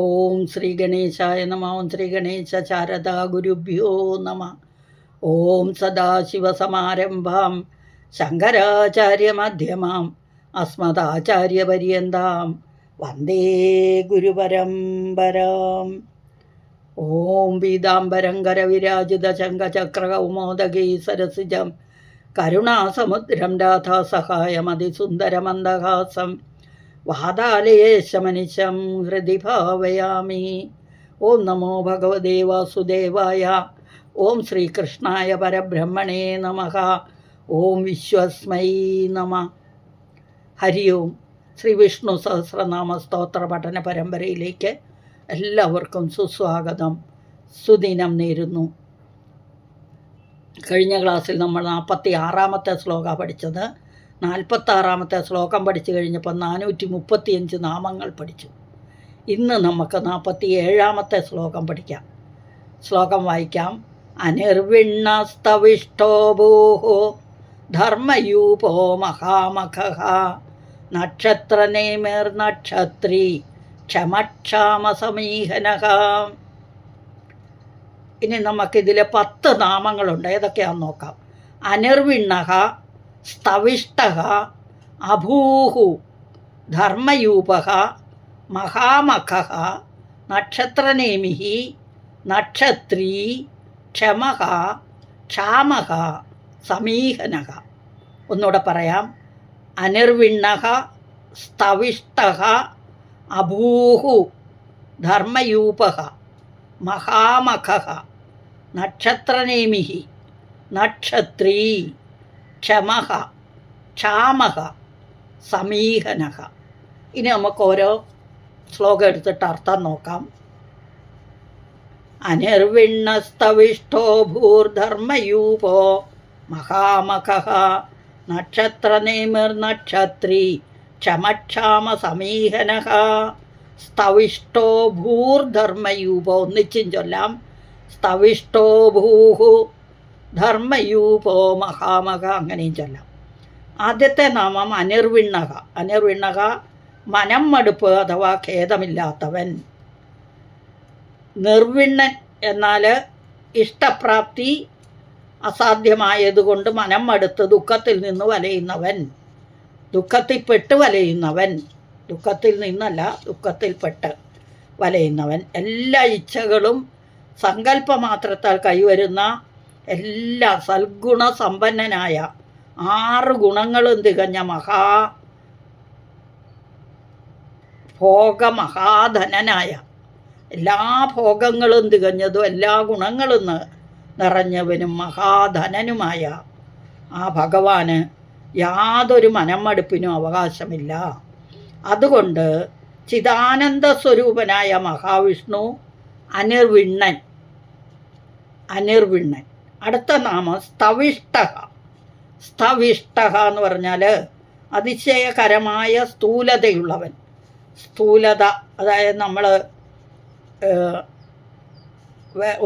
ഓം ശ്രീ ഗണേശായ നമ. ഓം ശ്രീ ഗണേശ ശാരദാ ഗുരുഭ്യോ നമ. ഓം സദാശിവസമാരംഭാം ശങ്കരാചാര്യമധ്യമാം അസ്മദാചാര്യപര്യന്താം വന്ദേ ഗുരുപരമ്പരാം. ഓം പീതാംബരം കരവിരാജിത ശംഖചക്രകൗമോദകീ സരസിജം കരുണാസമുദ്രം രാധാസഹായമതിസുന്ദരമന്ദഹാസം വാതാലയേശമനിശം ഹൃദി ഭാവയാമി. ഓം നമോ ഭഗവതേ വാസുദേവായ. ഓം ശ്രീകൃഷ്ണായ പരബ്രഹ്മണേ നമഃ. ഓം വിശ്വസ്മൈ നമ. ഹരി ഓം. ശ്രീ വിഷ്ണു സഹസ്രനാമ സ്തോത്ര പഠന പരമ്പരയിലേക്ക് എല്ലാവർക്കും സുസ്വാഗതം, സുദിനം നേരുന്നു. കഴിഞ്ഞ ക്ലാസ്സിൽ നമ്മൾ 46-ാമത്തെ ശ്ലോകമാണ് പഠിച്ചത്. 46-ാമത്തെ ശ്ലോകം പഠിച്ചു കഴിഞ്ഞപ്പോൾ 435 നാമങ്ങൾ പഠിച്ചു. ഇന്ന് നമുക്ക് 47-ാമത്തെ ശ്ലോകം പഠിക്കാം. ശ്ലോകം വായിക്കാം. അനിർവിണ്ണസ്തവിഷ്ടോ ഭൂഹോ ധർമ്മയൂപോ മഹാമഖഃ നക്ഷത്രനേമിർനക്ഷത്രീ ക്ഷമക്ഷാമസമീഹനഃ. ഇനി നമുക്കിതിൽ 10 നാമങ്ങളുണ്ട്. ഏതൊക്കെയാണെന്ന് നോക്കാം. അനിർവിണ്ണഃ, സ്തവിഷ്ടഃ, അഭൂഹു, ധർമ്മയൂപഃ, മഹാമഖഃ, നക്ഷത്രനേമിഃ, നക്ഷത്രീ, ക്ഷമഃ, ക്ഷാമഃ, സമീഹനഃ. ഒന്നുകൂടെ പറയാം. അനിർവിണ്ണഃ, സ്തവിഷ്ടഃ, അഭൂഹു, ധർമ്മയൂപഃ, മഹാമഖഃ, നക്ഷത്രനേമിഃ, നക്ഷത്രീ, ക്ഷമഃ, ക്ഷാമഃ, സമീഹനഃ. ഇനി നമുക്ക് ഓരോ ശ്ലോകം എടുത്തിട്ട് അർത്ഥം നോക്കാം. അനിർവിണ്ണസ്തവിഷ്ടോ ഭൂർധർമ്മയൂപോ മഹാമഖഃ നക്ഷത്രനേമിർനക്ഷത്രീ ക്ഷമക്ഷാമ സമീഹനഃ. സ്തവിഷ്ടോ ഭൂർധർമ്മയൂപോ. ഒന്നിച്ചും ചൊല്ലാം. സ്തവിഷ്ടോ ഭൂഹു ധർമ്മയൂപോ മഹാമഖ. അങ്ങനെയും ചൊല്ലാം. ആദ്യത്തെ നാമം അനിർവിണ്ണഃ. അനിർവിണ്ണഃ മനം മടുപ്പ് അഥവാ ഖേദമില്ലാത്തവൻ. നിർവിണ്ണൻ എന്നാൽ ഇഷ്ടപ്രാപ്തി അസാധ്യമായതുകൊണ്ട് മനം മടുത്ത് ദുഃഖത്തിൽ നിന്ന് വലയുന്നവൻ, ദുഃഖത്തിൽപ്പെട്ട് വലയുന്നവൻ. ദുഃഖത്തിൽ നിന്നല്ല, ദുഃഖത്തിൽപ്പെട്ട് വലയുന്നവൻ. എല്ലാ ഇച്ഛകളും സങ്കല്പമാത്രത്താൽ കൈവരുന്ന എല്ലാ സൽഗുണ സമ്പന്നനായ 6 ഗുണങ്ങളും തികഞ്ഞ മഹാധനനായ, എല്ലാ ഭോഗങ്ങളും തികഞ്ഞതും എല്ലാ ഗുണങ്ങളും നിറഞ്ഞവനും മഹാധനനുമായ ആ ഭഗവാന് യാതൊരു മനംമടുപ്പിനും അവകാശമില്ല. അതുകൊണ്ട് ചിദാനന്ദ സ്വരൂപനായ മഹാവിഷ്ണു അനിർവിണ്ണൻ. അനിർവിണ്ണൻ. അടുത്ത നാമം സ്തവിഷ്ടഃ. സ്തവിഷ്ടഃ എന്ന് പറഞ്ഞാൽ അതിശയകരമായ സ്ഥൂലതയുള്ളവൻ. സ്ഥൂലത, അതായത് നമ്മൾ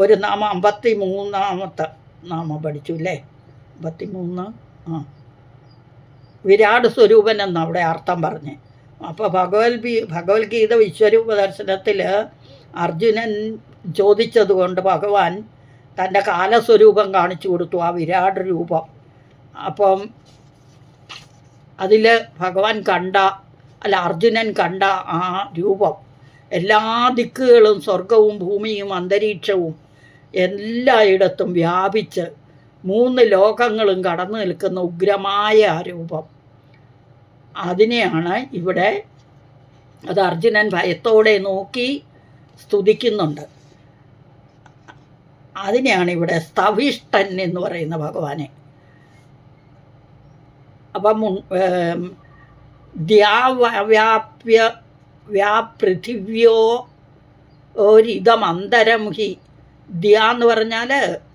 ഒരു നാമം 53-ാമത്തെ നാമം പഠിച്ചു അല്ലേ? 53. വിരാട് സ്വരൂപൻ എന്നവിടെ അർത്ഥം പറഞ്ഞ്. അപ്പോൾ ഭഗവത്ഗീത വിശ്വരൂപ ദർശനത്തിൽ അർജുനൻ ചോദിച്ചതുകൊണ്ട് ഭഗവാൻ തൻ്റെ കാലസ്വരൂപം കാണിച്ചു കൊടുത്തു, ആ വിരാട് രൂപം. അപ്പം അതിൽ ഭഗവാൻ അർജുനൻ കണ്ട ആ രൂപം എല്ലാ ദിക്കുകളും, സ്വർഗവും ഭൂമിയും അന്തരീക്ഷവും എല്ലായിടത്തും വ്യാപിച്ച് 3 ലോകങ്ങളും കടന്നു നിൽക്കുന്ന ഉഗ്രമായ ആ രൂപം, അതിനെയാണ് ഇവിടെ, അത് അർജുനൻ ഭയത്തോടെ നോക്കി സ്തുതിക്കുന്നുണ്ട്. അതിനെയാണ് ഇവിടെ സ്തവിഷ്ടൻ എന്ന് പറയുന്ന ഭഗവാനെ. അപ്പം വ്യാപൃഥിവ്യോ ഒരിതമന്തരം ഹി. ദ്യാ എന്ന് പറഞ്ഞാൽ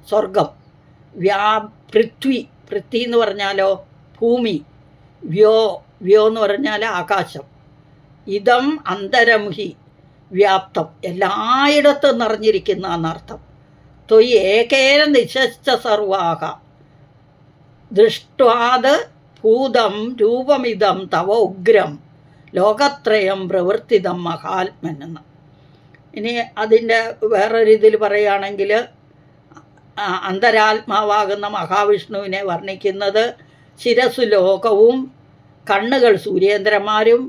സ്വർഗം, പൃഥ്വി എന്ന് പറഞ്ഞാലോ ഭൂമി, വ്യോ എന്ന് പറഞ്ഞാൽ ആകാശം, ഇതം അന്തരം ഹി വ്യാപ്തം, എല്ലായിടത്തും നിറഞ്ഞിരിക്കുന്ന എന്നർത്ഥം. ത്വയി ഏകേന നിശശ്ച സർവാഹ ദൃഷ്ട്വാത് ഭൂതം രൂപമിതം തവ ഉഗ്രം ലോകത്രയം പ്രവർത്തിതം മഹാത്മനെന്ന്. ഇനി അതിൻ്റെ വേറൊരു ഇതിൽ പറയുകയാണെങ്കിൽ അന്തരാത്മാവാകുന്ന മഹാവിഷ്ണുവിനെ വർണ്ണിക്കുന്നത് ശിരസ്സു ലോകവും, കണ്ണുകൾ സൂര്യേന്ദ്രന്മാരും,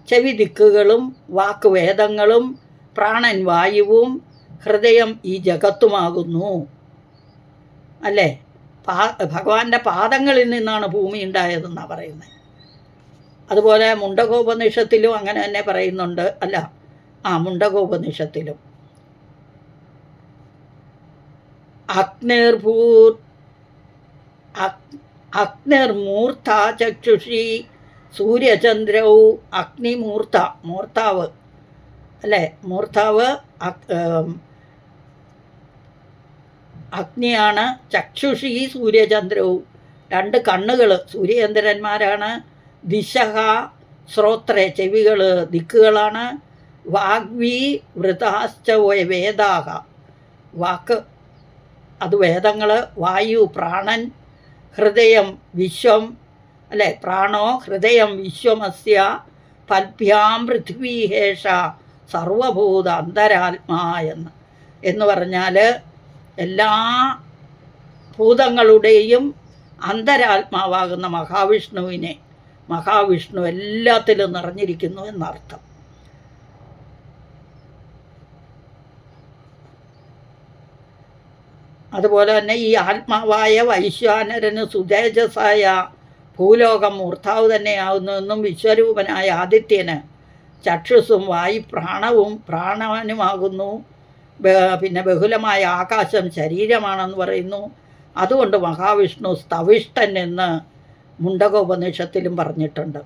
ചെവി ദിക്കുകളും, വാക്ക് വേദങ്ങളും, പ്രാണൻ വായുവും, ഹൃദയം ഈ ജഗത്തുമാകുന്നു. അല്ലേ? ഭഗവാന്റെ പാദങ്ങളിൽ നിന്നാണ് ഭൂമി ഉണ്ടായതെന്നാണ് പറയുന്നത്. അതുപോലെ മുണ്ടകോപനിഷത്തിലും അങ്ങനെ തന്നെ പറയുന്നുണ്ട്. അല്ല, മുണ്ടകോപനിഷത്തിലും അഗ്നിർമൂർത്ത ചക്ഷുഷി സൂര്യചന്ദ്രൗ മൂർത്താവ് അല്ലേ? മൂർത്താവ് അഗ്നിയാണ്. ചക്ഷുഷി സൂര്യചന്ദ്രവും, 2 കണ്ണുകൾ സൂര്യചന്ദ്രന്മാരാണ്. ദിശഹ ശ്രോത്രേ ചെവികൾ ദിക്കുകളാണ്. വാഗ്വി വൃതാശ്ച വേദാഹ വാക്ക് അത് വേദങ്ങൾ. വായു പ്രാണൻ. ഹൃദയം വിശ്വം അല്ലേ? പ്രാണോ ഹൃദയം വിശ്വമസ്യ പൽഭ്യാം പൃഥ്വീഹേഷ സർവഭൂത അന്തരാത്മാ എന്ന് പറഞ്ഞാൽ എല്ലാ ഭൂതങ്ങളുടെയും അന്തരാത്മാവാകുന്ന മഹാവിഷ്ണു എല്ലാത്തിലും നിറഞ്ഞിരിക്കുന്നു എന്നർത്ഥം. അതുപോലെ തന്നെ ഈ ആത്മാവായ വൈശ്വാനരന് സുതേജസായ ഭൂലോകം മൂർത്താവ് തന്നെയാകുന്നുവെന്നും വിശ്വരൂപനായ ആദിത്യന് ചക്ഷുസ്സും പ്രാണനുമാകുന്നു. പിന്നെ ബഹുലമായ ആകാശം ശരീരമാണെന്ന് പറയുന്നു. അതുകൊണ്ട് മഹാവിഷ്ണു സ്തവിഷ്ടൻ എന്ന് മുണ്ടകോപനിഷത്തിലും പറഞ്ഞിട്ടുണ്ട്.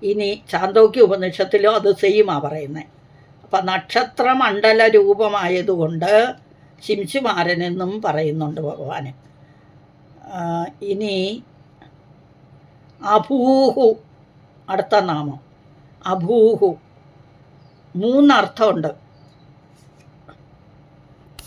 ഇനി ചാന്തോക്യ ഉപനിഷത്തിലും അത് സെയിമാണ് പറയുന്നത്. അപ്പം നക്ഷത്രമണ്ഡല രൂപമായതുകൊണ്ട് ശിംശുമാരനെന്നും പറയുന്നുണ്ട് ഭഗവാന്. ഇനി അഭൂഹു അടുത്ത നാമം. അഭൂഹു 3 അർത്ഥമുണ്ട്.